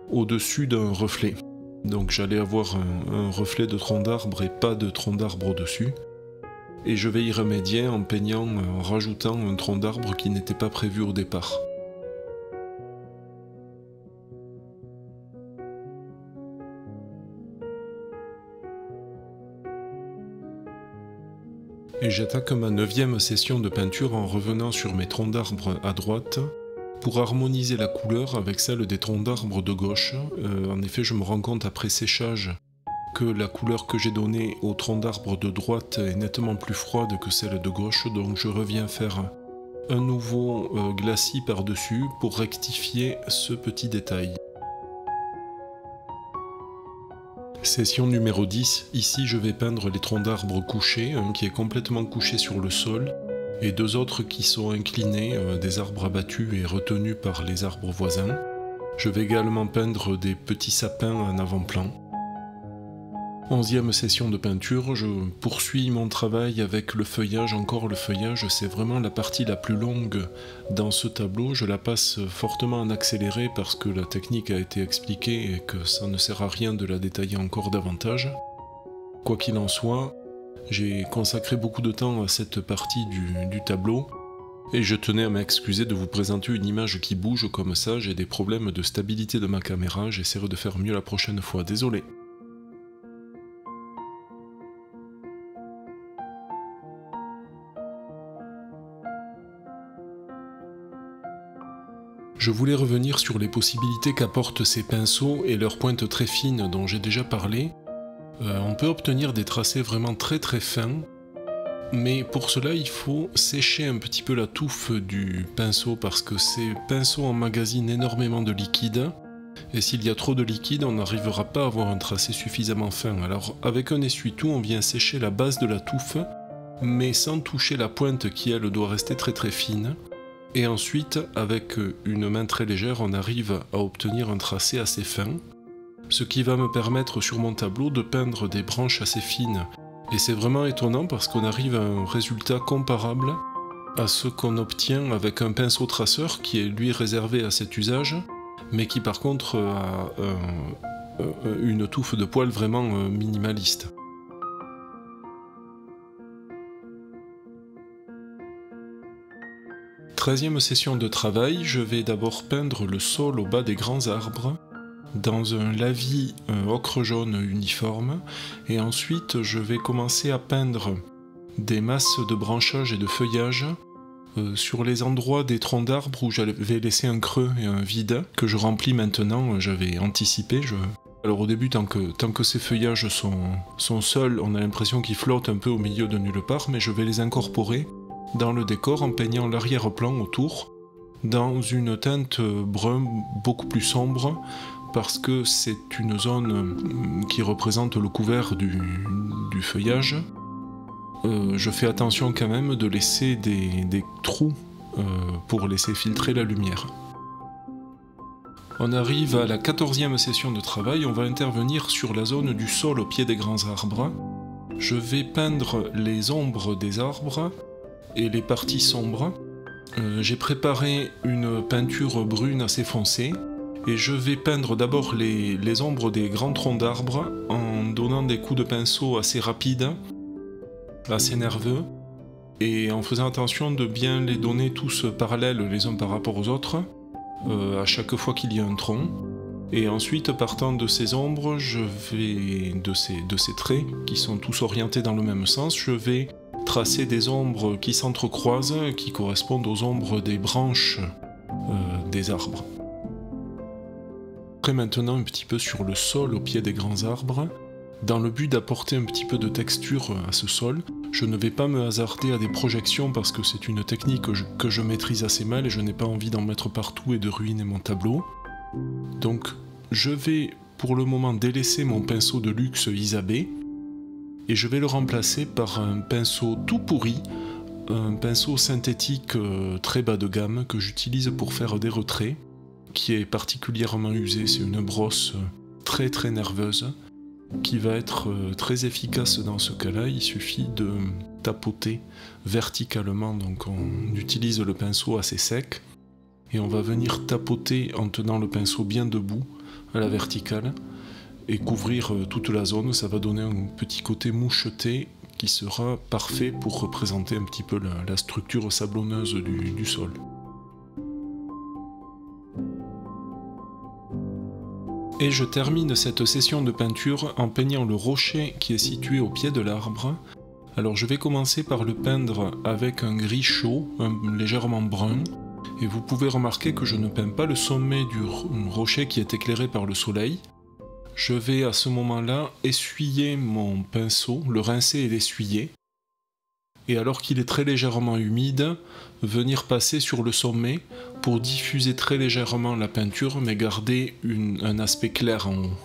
au-dessus d'un reflet. Donc j'allais avoir un reflet de tronc d'arbre et pas de tronc d'arbre au-dessus. Et je vais y remédier en peignant, en rajoutant un tronc d'arbre qui n'était pas prévu au départ. Et j'attaque ma 9e session de peinture en revenant sur mes troncs d'arbres à droite pour harmoniser la couleur avec celle des troncs d'arbres de gauche. En effet, je me rends compte après séchage que la couleur que j'ai donnée aux troncs d'arbres de droite est nettement plus froide que celle de gauche, donc je reviens faire un nouveau glacis par-dessus pour rectifier ce petit détail. Session numéro 10, ici je vais peindre les troncs d'arbres couchés, un qui est complètement couché sur le sol, et deux autres qui sont inclinés, des arbres abattus et retenus par les arbres voisins. Je vais également peindre des petits sapins en avant-plan. 11e session de peinture, je poursuis mon travail avec le feuillage. Encore le feuillage, c'est vraiment la partie la plus longue dans ce tableau. Je la passe fortement en accéléré parce que la technique a été expliquée et que ça ne sert à rien de la détailler encore davantage. Quoi qu'il en soit, j'ai consacré beaucoup de temps à cette partie du tableau et je tenais à m'excuser de vous présenter une image qui bouge comme ça. J'ai des problèmes de stabilité de ma caméra, j'essaierai de faire mieux la prochaine fois, désolé. Je voulais revenir sur les possibilités qu'apportent ces pinceaux et leurs pointes très fines dont j'ai déjà parlé. On peut obtenir des tracés vraiment très fins, mais pour cela il faut sécher un petit peu la touffe du pinceau parce que ces pinceaux emmagasinent énormément de liquide, et s'il y a trop de liquide on n'arrivera pas à avoir un tracé suffisamment fin. Alors avec un essuie-tout on vient sécher la base de la touffe, mais sans toucher la pointe qui elle doit rester très fine. Et ensuite, avec une main très légère, on arrive à obtenir un tracé assez fin, ce qui va me permettre sur mon tableau de peindre des branches assez fines. Et c'est vraiment étonnant parce qu'on arrive à un résultat comparable à ce qu'on obtient avec un pinceau traceur qui est lui réservé à cet usage, mais qui par contre a une touffe de poils vraiment minimaliste. 13e session de travail, je vais d'abord peindre le sol au bas des grands arbres dans un lavis ocre jaune uniforme, et ensuite je vais commencer à peindre des masses de branchage et de feuillage sur les endroits des troncs d'arbres où j'avais laissé un creux et un vide que je remplis maintenant. J'avais anticipé. Alors au début, tant que ces feuillages sont seuls, on a l'impression qu'ils flottent un peu au milieu de nulle part, mais je vais les incorporer dans le décor en peignant l'arrière-plan autour dans une teinte brun beaucoup plus sombre parce que c'est une zone qui représente le couvert du feuillage. Je fais attention quand même de laisser des trous pour laisser filtrer la lumière. On arrive à la 14e session de travail, on va intervenir sur la zone du sol au pied des grands arbres. Je vais peindre les ombres des arbres et les parties sombres. J'ai préparé une peinture brune assez foncée et je vais peindre d'abord les ombres des grands troncs d'arbres en donnant des coups de pinceau assez rapides, assez nerveux, et en faisant attention de bien les donner tous parallèles les uns par rapport aux autres à chaque fois qu'il y a un tronc. Et ensuite, partant de ces ombres, de ces traits qui sont tous orientés dans le même sens, je vais tracer des ombres qui s'entrecroisent, qui correspondent aux ombres des branches des arbres. Après maintenant un petit peu sur le sol au pied des grands arbres. Dans le but d'apporter un petit peu de texture à ce sol, je ne vais pas me hasarder à des projections parce que c'est une technique que je maîtrise assez mal et je n'ai pas envie d'en mettre partout et de ruiner mon tableau. Donc je vais pour le moment délaisser mon pinceau de luxe Isabey et je vais le remplacer par un pinceau tout pourri, un pinceau synthétique très bas de gamme que j'utilise pour faire des retraits, qui est particulièrement usé, c'est une brosse très très nerveuse, qui va être très efficace dans ce cas-là. Il suffit de tapoter verticalement, donc on utilise le pinceau assez sec, et on va venir tapoter en tenant le pinceau bien debout à la verticale, et couvrir toute la zone. Ça va donner un petit côté moucheté qui sera parfait pour représenter un petit peu la structure sablonneuse du sol. Et je termine cette session de peinture en peignant le rocher qui est situé au pied de l'arbre. Alors je vais commencer par le peindre avec un gris chaud, légèrement brun, et vous pouvez remarquer que je ne peins pas le sommet du rocher qui est éclairé par le soleil. Je vais à ce moment-là essuyer mon pinceau, le rincer et l'essuyer, et alors qu'il est très légèrement humide, venir passer sur le sommet pour diffuser très légèrement la peinture mais garder un aspect clair en haut.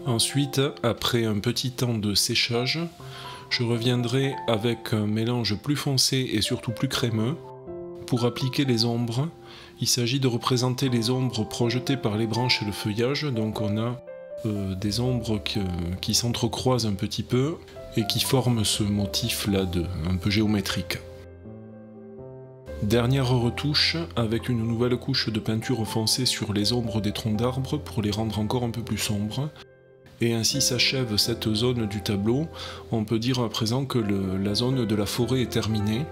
Ensuite, après un petit temps de séchage, je reviendrai avec un mélange plus foncé et surtout plus crémeux pour appliquer les ombres. Il s'agit de représenter les ombres projetées par les branches et le feuillage, donc on a des ombres qui s'entrecroisent un petit peu et qui forment ce motif là un peu géométrique. Dernière retouche avec une nouvelle couche de peinture foncée sur les ombres des troncs d'arbres pour les rendre encore un peu plus sombres. Et ainsi s'achève cette zone du tableau. On peut dire à présent que la zone de la forêt est terminée.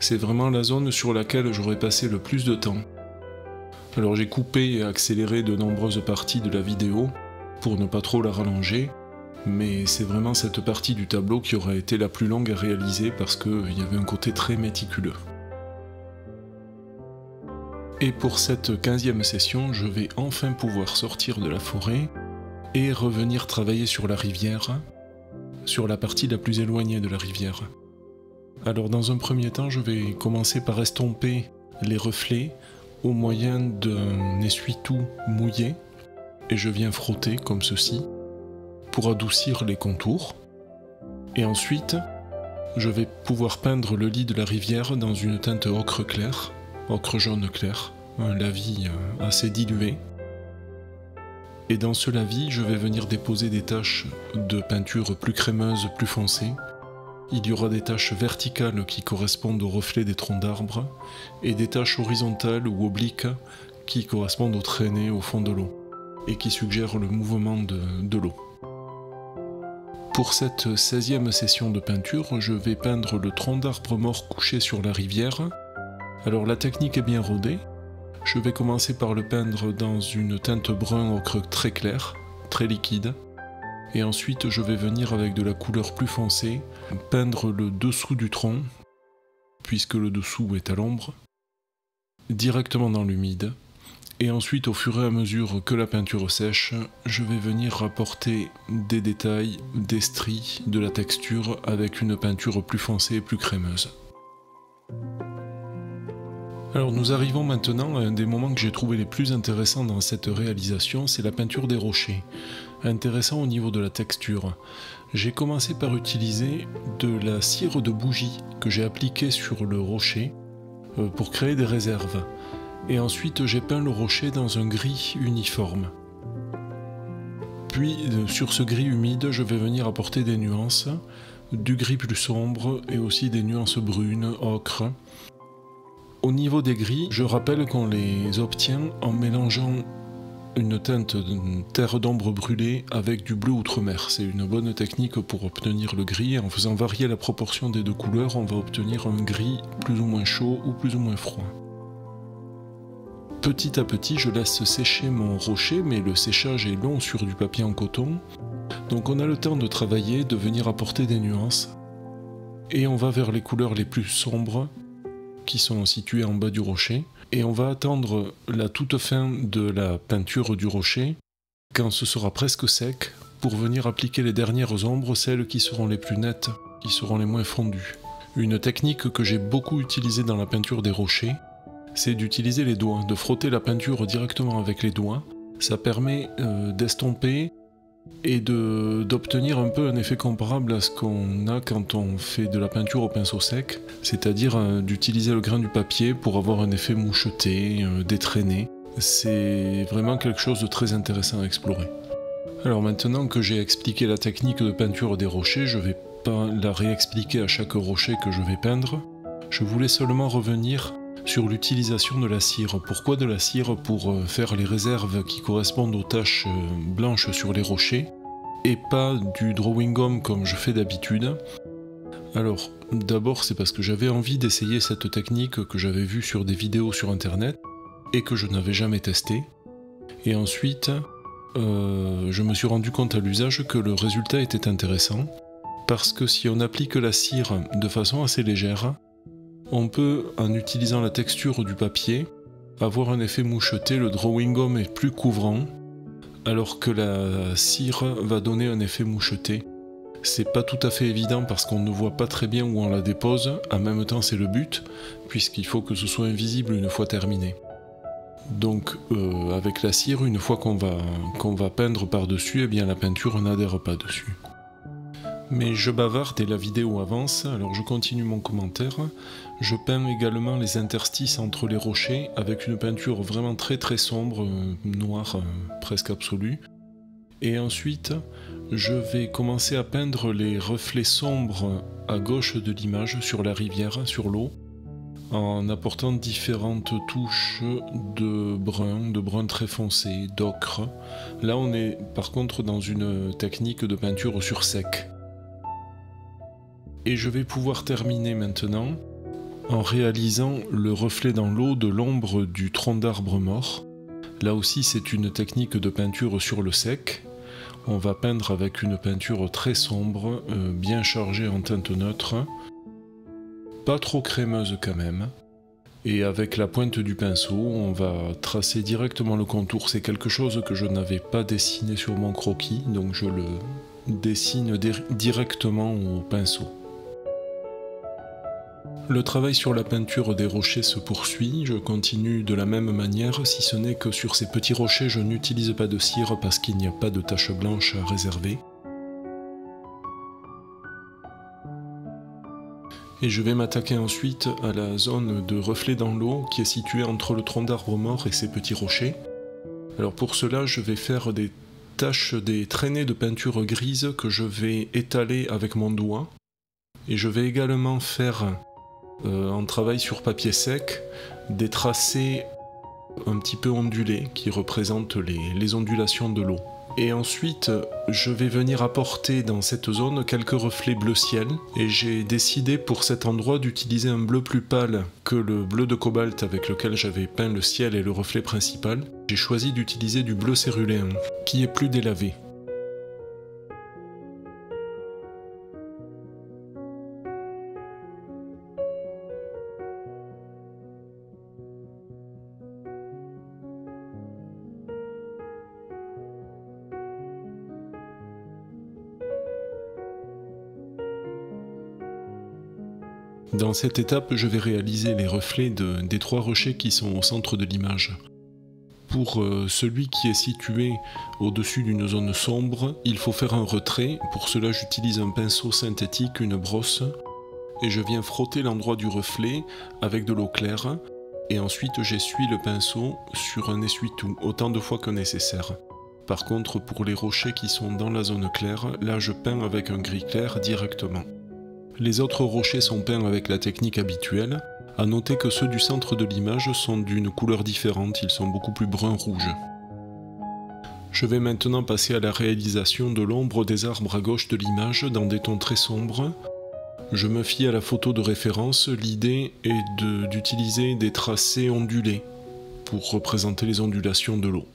C'est vraiment la zone sur laquelle j'aurais passé le plus de temps. Alors j'ai coupé et accéléré de nombreuses parties de la vidéo pour ne pas trop la rallonger, mais c'est vraiment cette partie du tableau qui aurait été la plus longue à réaliser parce qu'il y avait un côté très méticuleux. Et pour cette 15e session, je vais enfin pouvoir sortir de la forêt et revenir travailler sur la rivière, sur la partie la plus éloignée de la rivière. Alors dans un premier temps, je vais commencer par estomper les reflets au moyen d'un essuie-tout mouillé, et je viens frotter comme ceci pour adoucir les contours. Et ensuite, je vais pouvoir peindre le lit de la rivière dans une teinte ocre clair, ocre jaune clair, un lavis assez dilué. Et dans ce lavis, je vais venir déposer des taches de peinture plus crémeuses, plus foncées. Il y aura des taches verticales qui correspondent aux reflets des troncs d'arbres et des taches horizontales ou obliques qui correspondent aux traînées au fond de l'eau et qui suggèrent le mouvement de l'eau. Pour cette 16e session de peinture, je vais peindre le tronc d'arbre mort couché sur la rivière. Alors la technique est bien rodée. Je vais commencer par le peindre dans une teinte brun ocre très clair, très liquide. Et ensuite je vais venir avec de la couleur plus foncée, peindre le dessous du tronc, puisque le dessous est à l'ombre, directement dans l'humide. Et ensuite, au fur et à mesure que la peinture sèche, je vais venir apporter des détails, des stries, de la texture avec une peinture plus foncée et plus crémeuse. Alors nous arrivons maintenant à un des moments que j'ai trouvé les plus intéressants dans cette réalisation, c'est la peinture des rochers. Intéressant au niveau de la texture. J'ai commencé par utiliser de la cire de bougie que j'ai appliquée sur le rocher pour créer des réserves. Et ensuite j'ai peint le rocher dans un gris uniforme. Puis sur ce gris humide, je vais venir apporter des nuances, du gris plus sombre et aussi des nuances brunes, ocre. Au niveau des gris, je rappelle qu'on les obtient en mélangeant une teinte de terre d'ombre brûlée avec du bleu outre-mer. C'est une bonne technique pour obtenir le gris. En faisant varier la proportion des deux couleurs, on va obtenir un gris plus ou moins chaud ou plus ou moins froid. Petit à petit, je laisse sécher mon rocher, mais le séchage est long sur du papier en coton. Donc on a le temps de travailler, de venir apporter des nuances. et on va vers les couleurs les plus sombres qui sont situées en bas du rocher, et on va attendre la toute fin de la peinture du rocher, quand ce sera presque sec, pour venir appliquer les dernières ombres, celles qui seront les plus nettes, qui seront les moins fondues. Une technique que j'ai beaucoup utilisée dans la peinture des rochers, c'est d'utiliser les doigts, de frotter la peinture directement avec les doigts. Ça permet d'estomper et d'obtenir un peu un effet comparable à ce qu'on a quand on fait de la peinture au pinceau sec, c'est-à-dire d'utiliser le grain du papier pour avoir un effet moucheté, détraîné. C'est vraiment quelque chose de très intéressant à explorer. Alors maintenant que j'ai expliqué la technique de peinture des rochers, je ne vais pas la réexpliquer à chaque rocher que je vais peindre. Je voulais seulement revenir sur l'utilisation de la cire. Pourquoi de la cire? Pour faire les réserves qui correspondent aux taches blanches sur les rochers et pas du drawing gum comme je fais d'habitude. Alors d'abord c'est parce que j'avais envie d'essayer cette technique que j'avais vue sur des vidéos sur internet et que je n'avais jamais testé. Et ensuite je me suis rendu compte à l'usage que le résultat était intéressant parce que si on applique la cire de façon assez légère, on peut, en utilisant la texture du papier, avoir un effet moucheté. Le drawing gum est plus couvrant, alors que la cire va donner un effet moucheté. C'est pas tout à fait évident parce qu'on ne voit pas très bien où on la dépose, en même temps c'est le but, puisqu'il faut que ce soit invisible une fois terminé. Donc avec la cire, une fois qu'on va peindre par-dessus, eh bien la peinture n'adhère pas dessus. Mais je bavarde et la vidéo avance, alors je continue mon commentaire. Je peins également les interstices entre les rochers avec une peinture vraiment très sombre, noire presque absolue. Et ensuite, je vais commencer à peindre les reflets sombres à gauche de l'image sur la rivière, sur l'eau, en apportant différentes touches de brun très foncé, d'ocre. Là on est par contre dans une technique de peinture sur sec. Et je vais pouvoir terminer maintenant en réalisant le reflet dans l'eau de l'ombre du tronc d'arbre mort. Là aussi c'est une technique de peinture sur le sec. On va peindre avec une peinture très sombre, bien chargée en teinte neutre, pas trop crémeuse quand même. Et avec la pointe du pinceau, on va tracer directement le contour. C'est quelque chose que je n'avais pas dessiné sur mon croquis, donc je le dessine directement au pinceau. Le travail sur la peinture des rochers se poursuit, je continue de la même manière, si ce n'est que sur ces petits rochers je n'utilise pas de cire parce qu'il n'y a pas de taches blanches à réserver. Et je vais m'attaquer ensuite à la zone de reflet dans l'eau qui est située entre le tronc d'arbre mort et ces petits rochers. Alors pour cela je vais faire des traînées de peinture grise que je vais étaler avec mon doigt. Et je vais également faire en travail sur papier sec, des tracés un petit peu ondulés qui représentent les ondulations de l'eau. Et ensuite, je vais venir apporter dans cette zone quelques reflets bleu ciel. Et j'ai décidé pour cet endroit d'utiliser un bleu plus pâle que le bleu de cobalt avec lequel j'avais peint le ciel et le reflet principal. J'ai choisi d'utiliser du bleu céruléen, qui est plus délavé. Dans cette étape, je vais réaliser les reflets des trois rochers qui sont au centre de l'image. Pour celui qui est situé au-dessus d'une zone sombre, il faut faire un retrait. Pour cela, j'utilise un pinceau synthétique, une brosse, et je viens frotter l'endroit du reflet avec de l'eau claire, et ensuite j'essuie le pinceau sur un essuie-tout, autant de fois que nécessaire. Par contre, pour les rochers qui sont dans la zone claire, là je peins avec un gris clair directement. Les autres rochers sont peints avec la technique habituelle. À noter que ceux du centre de l'image sont d'une couleur différente, ils sont beaucoup plus brun-rouge. Je vais maintenant passer à la réalisation de l'ombre des arbres à gauche de l'image dans des tons très sombres. Je me fie à la photo de référence, l'idée est d'utiliser des tracés ondulés pour représenter les ondulations de l'eau.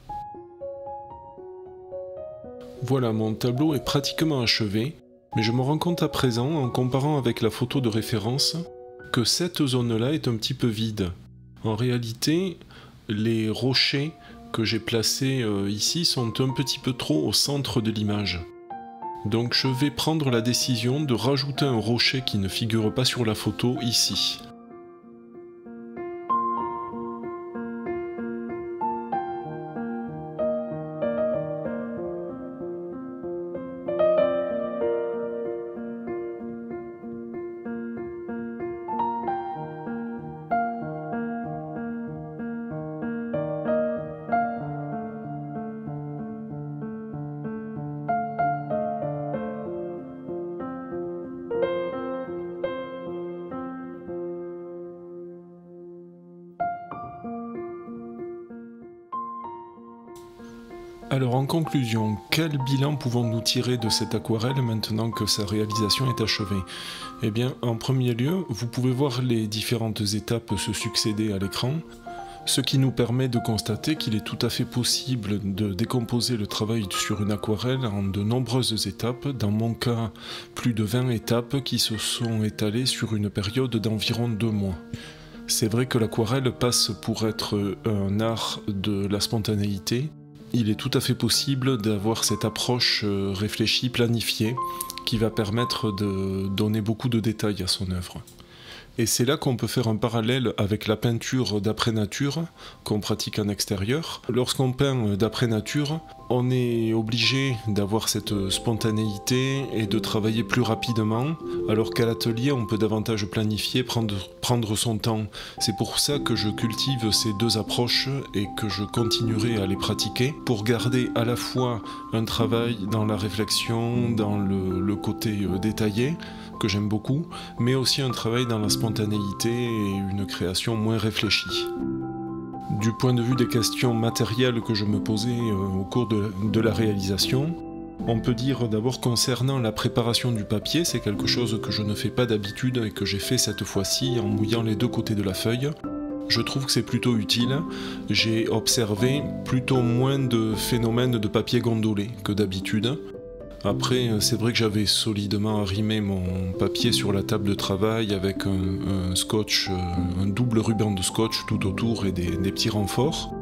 Voilà, mon tableau est pratiquement achevé. Mais je me rends compte à présent, en comparant avec la photo de référence, que cette zone-là est un petit peu vide. En réalité, les rochers que j'ai placés ici sont un petit peu trop au centre de l'image. Donc je vais prendre la décision de rajouter un rocher qui ne figure pas sur la photo ici. Alors en conclusion, quel bilan pouvons-nous tirer de cette aquarelle maintenant que sa réalisation est achevée? Eh bien, en premier lieu, vous pouvez voir les différentes étapes se succéder à l'écran, ce qui nous permet de constater qu'il est tout à fait possible de décomposer le travail sur une aquarelle en de nombreuses étapes, dans mon cas plus de 20 étapes qui se sont étalées sur une période d'environ 2 mois. C'est vrai que l'aquarelle passe pour être un art de la spontanéité. Il est tout à fait possible d'avoir cette approche réfléchie, planifiée, qui va permettre de donner beaucoup de détails à son œuvre. Et c'est là qu'on peut faire un parallèle avec la peinture d'après nature qu'on pratique en extérieur. Lorsqu'on peint d'après nature, on est obligé d'avoir cette spontanéité et de travailler plus rapidement, alors qu'à l'atelier, on peut davantage planifier, prendre son temps. C'est pour ça que je cultive ces deux approches et que je continuerai à les pratiquer pour garder à la fois un travail dans la réflexion, dans le côté détaillé, que j'aime beaucoup, mais aussi un travail dans la spontanéité et une création moins réfléchie. Du point de vue des questions matérielles que je me posais au cours de la réalisation, on peut dire d'abord concernant la préparation du papier, c'est quelque chose que je ne fais pas d'habitude et que j'ai fait cette fois-ci en mouillant les deux côtés de la feuille. Je trouve que c'est plutôt utile. J'ai observé plutôt moins de phénomènes de papier gondolé que d'habitude. Après, c'est vrai que j'avais solidement arrimé mon papier sur la table de travail avec un scotch, un double ruban de scotch tout autour et des petits renforts.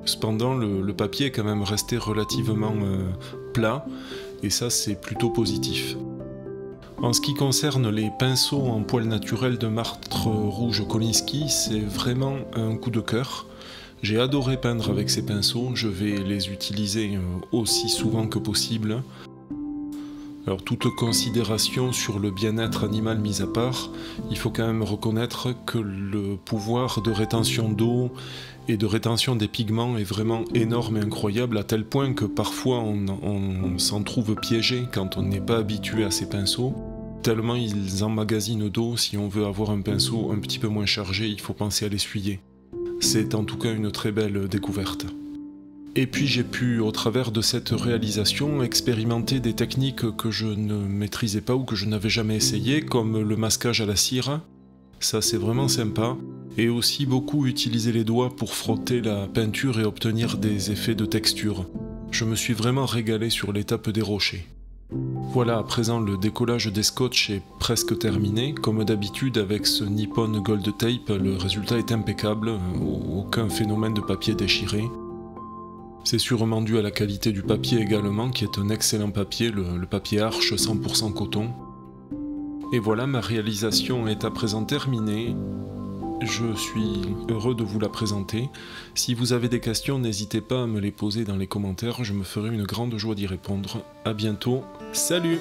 Cependant, le papier est quand même resté relativement plat, et ça c'est plutôt positif. En ce qui concerne les pinceaux en poil naturel de martre rouge Kolinsky, c'est vraiment un coup de cœur. J'ai adoré peindre avec ces pinceaux, je vais les utiliser aussi souvent que possible. Alors toute considération sur le bien-être animal mis à part, il faut quand même reconnaître que le pouvoir de rétention d'eau et de rétention des pigments est vraiment énorme et incroyable, à tel point que parfois on s'en trouve piégé quand on n'est pas habitué à ces pinceaux. Tellement ils emmagasinent d'eau, si on veut avoir un pinceau un petit peu moins chargé, il faut penser à l'essuyer. C'est en tout cas une très belle découverte. Et puis j'ai pu, au travers de cette réalisation, expérimenter des techniques que je ne maîtrisais pas ou que je n'avais jamais essayé, comme le masquage à la cire. Ça c'est vraiment sympa. Et aussi beaucoup utiliser les doigts pour frotter la peinture et obtenir des effets de texture. Je me suis vraiment régalé sur l'étape des rochers. Voilà, à présent le décollage des scotch est presque terminé. Comme d'habitude avec ce Nippon Gold Tape, le résultat est impeccable, aucun phénomène de papier déchiré. C'est sûrement dû à la qualité du papier également, qui est un excellent papier, le papier Arches 100% coton. Et voilà, ma réalisation est à présent terminée. Je suis heureux de vous la présenter. Si vous avez des questions, n'hésitez pas à me les poser dans les commentaires, je me ferai une grande joie d'y répondre. À bientôt, salut!